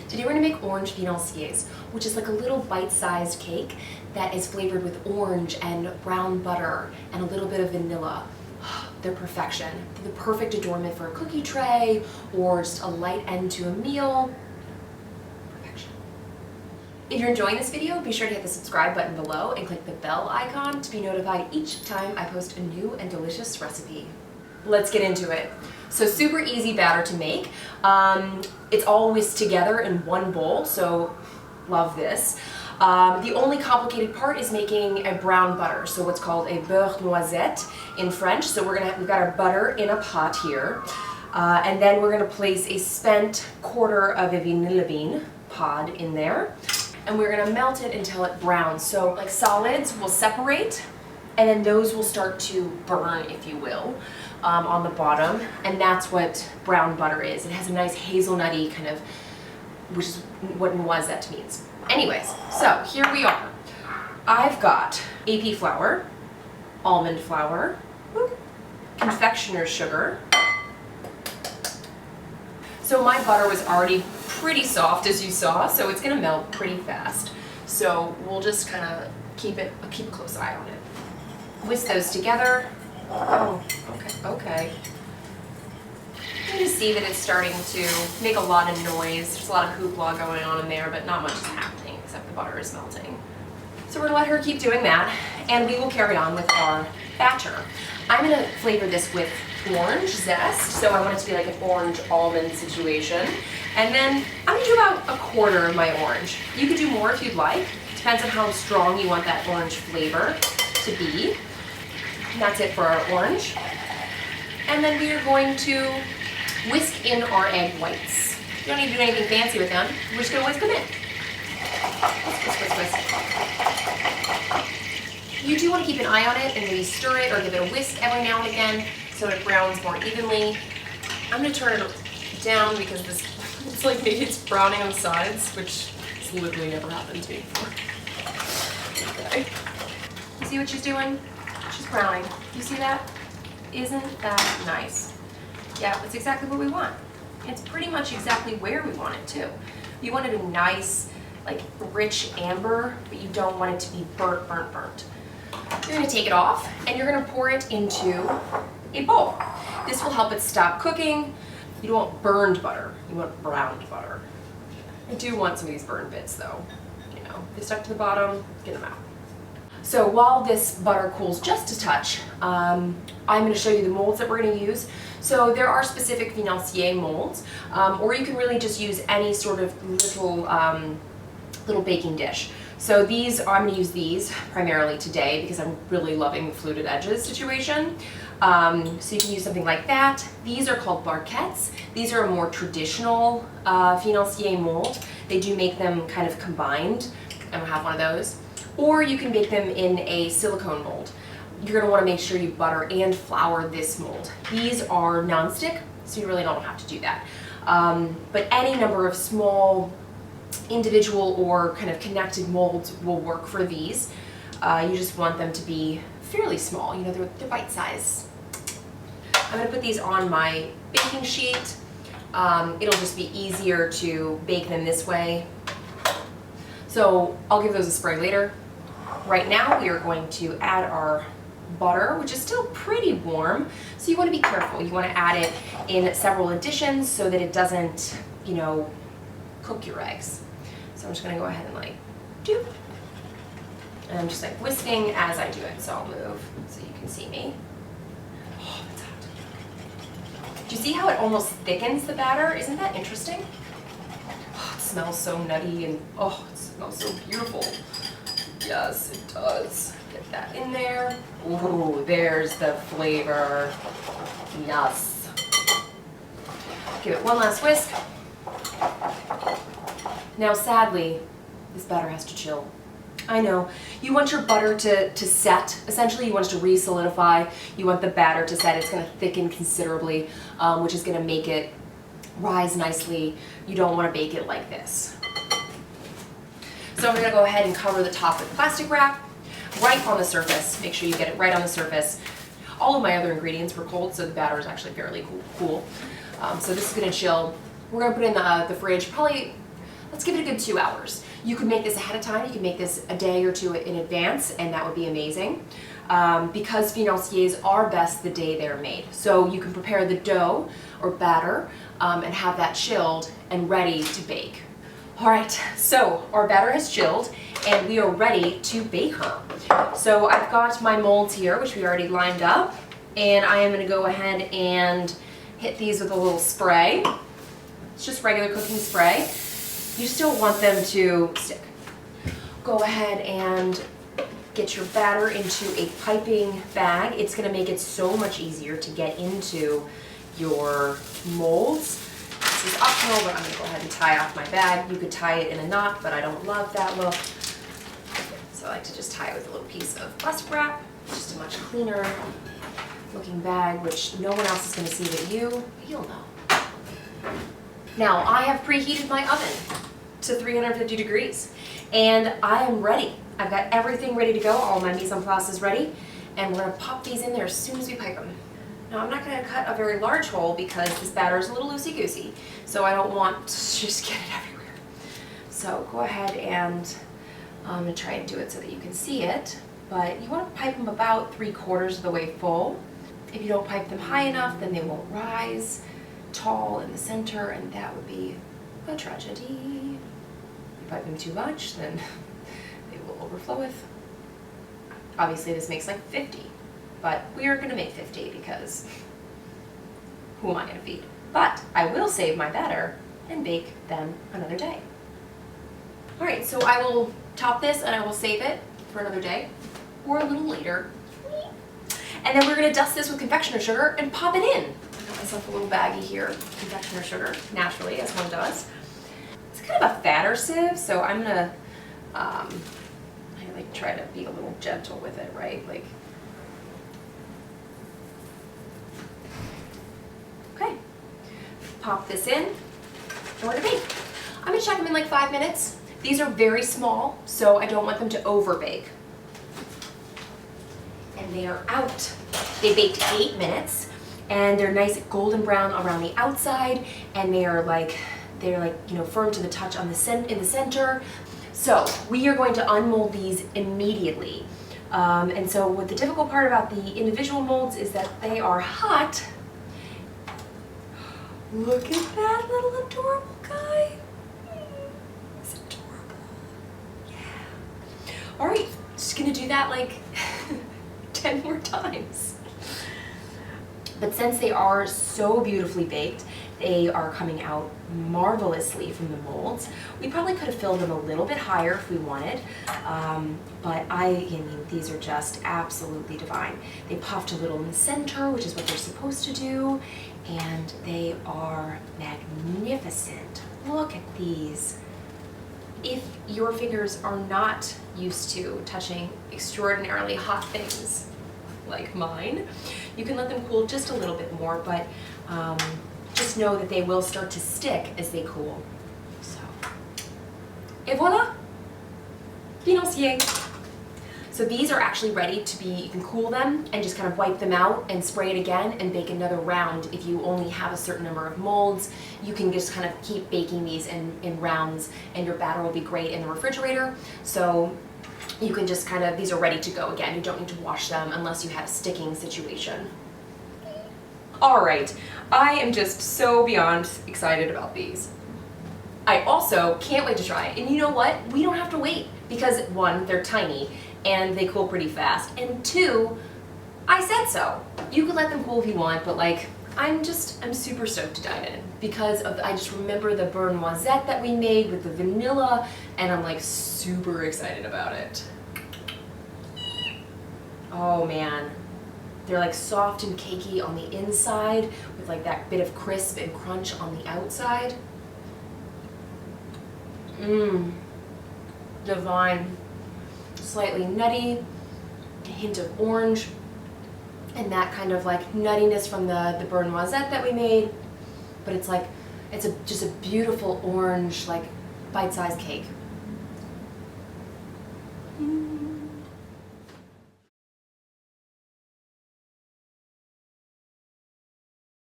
Today we're gonna make orange financiers, which is like a little bite-sized cake that is flavored with orange and brown butter and a little bit of vanilla. They're perfection. They're the perfect adornment for a cookie tray or just a light end to a meal. Perfection. If you're enjoying this video, be sure to hit the subscribe button below and click the bell icon to be notified each time I post a new and delicious recipe. Let's get into it. So super easy batter to make. It's all whisked together in one bowl, so love this. The only complicated part is making a brown butter, so what's called a beurre noisette in French. So we've got our butter in a pot here, and then we're gonna place a spent quarter of a vanilla bean pod in there, and we're gonna melt it until it browns. So like solids will separate, and then those will start to burn, if you will, on the bottom, and that's what brown butter is. It has a nice hazelnutty kind of, which is what noisette means. Anyways, so here we are. I've got AP flour, almond flour, confectioners sugar. So my butter was already pretty soft, as you saw, so it's gonna melt pretty fast. So we'll just kind of keep a close eye on it. Whisk those together. Oh, okay. You can see that it's starting to make a lot of noise. There's a lot of hoopla going on in there, but not much is happening except the butter is melting. So we're gonna let her keep doing that, and we will carry on with our batter. I'm gonna flavor this with orange zest, so I want it to be like an orange almond situation. And then I'm gonna do about a quarter of my orange. You could do more if you'd like. Depends on how strong you want that orange flavor to be. And that's it for our orange. And then we are going to whisk in our egg whites. You don't need to do anything fancy with them. We're just going to whisk them in. Whisk. You do want to keep an eye on it and maybe stir it or give it a whisk every now and again so it browns more evenly. I'm going to turn it down because it's like maybe it's browning on the sides, which has literally never happened to me before. Okay. You see what she's doing? She's browning. You see that? Isn't that nice? Yeah, that's exactly what we want. It's pretty much exactly where we want it too. You want it a nice, like rich amber, but you don't want it to be burnt. You're gonna take it off and you're gonna pour it into a bowl. This will help it stop cooking. You don't want burned butter, you want browned butter. I do want some of these burned bits though. You know, they stuck to the bottom, get them out. So while this butter cools just a touch, I'm going to show you the molds that we're going to use. So there are specific financier molds, or you can really just use any sort of little baking dish. So I'm going to use these primarily today because I'm really loving the fluted edges situation. So you can use something like that. These are called barquettes. These are a more traditional financier mold. They do make them kind of combined. I don't have one of those. Or you can bake them in a silicone mold. You're going to want to make sure you butter and flour this mold. These are nonstick, so you really don't have to do that. But any number of small individual or kind of connected molds will work for these. You just want them to be fairly small. You know, they're bite size. I'm going to put these on my baking sheet. It'll just be easier to bake them this way. So I'll give those a spray later. Right now we are going to add our butter, which is still pretty warm, so you want to be careful. You want to add it in several additions so that it doesn't, you know, cook your eggs. So I'm just going to go ahead and like doop. And I'm just like whisking as I do it, so I'll move so you can see me. Oh, that's hot. Do you see how it almost thickens the batter? Isn't that interesting? Oh, it smells so nutty and oh, it smells so beautiful. Yes, it does. Get that in there. Ooh, there's the flavor. Yes. Give it one last whisk. Now, sadly, this batter has to chill. I know. You want your butter to set. Essentially, you want it to re-solidify. You want the batter to set. It's going to thicken considerably, which is going to make it rise nicely. You don't want to bake it like this. So I'm going to go ahead and cover the top with plastic wrap, right on the surface. Make sure you get it right on the surface. All of my other ingredients were cold, so the batter is actually fairly cool. So this is going to chill. We're going to put it in the fridge probably let's give it a good 2 hours. You could make this ahead of time. You could make this a day or two in advance, and that would be amazing. Because financiers are best the day they're made. So you can prepare the dough or batter and have that chilled and ready to bake. All right, so our batter has chilled and we are ready to bake her. So I've got my molds here, which we already lined up, and I am gonna go ahead and hit these with a little spray. It's just regular cooking spray. You still want them to stick. Go ahead and get your batter into a piping bag. It's gonna make it so much easier to get into your molds. This is optional, but I'm gonna go ahead and tie off my bag. You could tie it in a knot, but I don't love that look. So I like to just tie it with a little piece of plastic wrap. Just a much cleaner looking bag, which no one else is gonna see but you'll know. Now I have preheated my oven to 350 degrees and I am ready. I've got everything ready to go. All my mise en place is ready, and we're gonna pop these in there as soon as we pipe them. Now I'm not gonna cut a very large hole because this batter is a little loosey-goosey, so I don't want to just get it everywhere. So go ahead and I'm gonna try and do it so that you can see it, but you want to pipe them about 3/4 of the way full. If you don't pipe them high enough, then they won't rise tall in the center, and that would be a tragedy. If you pipe them too much, then they will overfloweth. Obviously this makes like 50, but we are gonna make 50 because who am I gonna feed? But I will save my batter and bake them another day. All right, so I will top this and I will save it for another day or a little later. And then we're gonna dust this with confectioner sugar and pop it in. I got myself a little baggie here, confectioner sugar, naturally, as one does. It's kind of a fatter sieve, so I'm gonna I like try to be a little gentle with it, right? Like, okay, pop this in, and we're gonna bake. I'm gonna check them in like 5 minutes. These are very small, so I don't want them to over bake. And they are out. They baked 8 minutes, and they're nice golden brown around the outside, and they're like firm to the touch on in the center. So we are going to unmold these immediately. And so what the difficult part about the individual molds is that they are hot. Look at that little adorable guy. It's adorable. Yeah. All right, just gonna do that like 10 more times. But since they are so beautifully baked, they are coming out marvelously from the molds. We probably could have filled them a little bit higher if we wanted, but I mean, these are just absolutely divine. They puffed a little in the center, which is what they're supposed to do, and they are magnificent. Look at these. If your fingers are not used to touching extraordinarily hot things like mine, you can let them cool just a little bit more, but just know that they will start to stick as they cool. So, et voila, financier. So these are actually ready to be, you can cool them and just kind of wipe them out and spray it again and bake another round. If you only have a certain number of molds, you can just kind of keep baking these in rounds, and your batter will be great in the refrigerator. So you can just kind of, these are ready to go again. You don't need to wash them unless you had a sticking situation. All right, I am just so beyond excited about these. I also can't wait to try it. And you know what? We don't have to wait because 1, they're tiny and they cool pretty fast. And 2, I said so. You could let them cool if you want, but like, I'm super stoked to dive in because I just remember the beurre noisette that we made with the vanilla, and I'm like super excited about it. Oh man. They're like soft and cakey on the inside with like that bit of crisp and crunch on the outside. Mmm, divine. Slightly nutty, a hint of orange, and that kind of like nuttiness from the beurre noisette that we made. But it's like, it's just a beautiful orange, like bite-sized cake. Mm.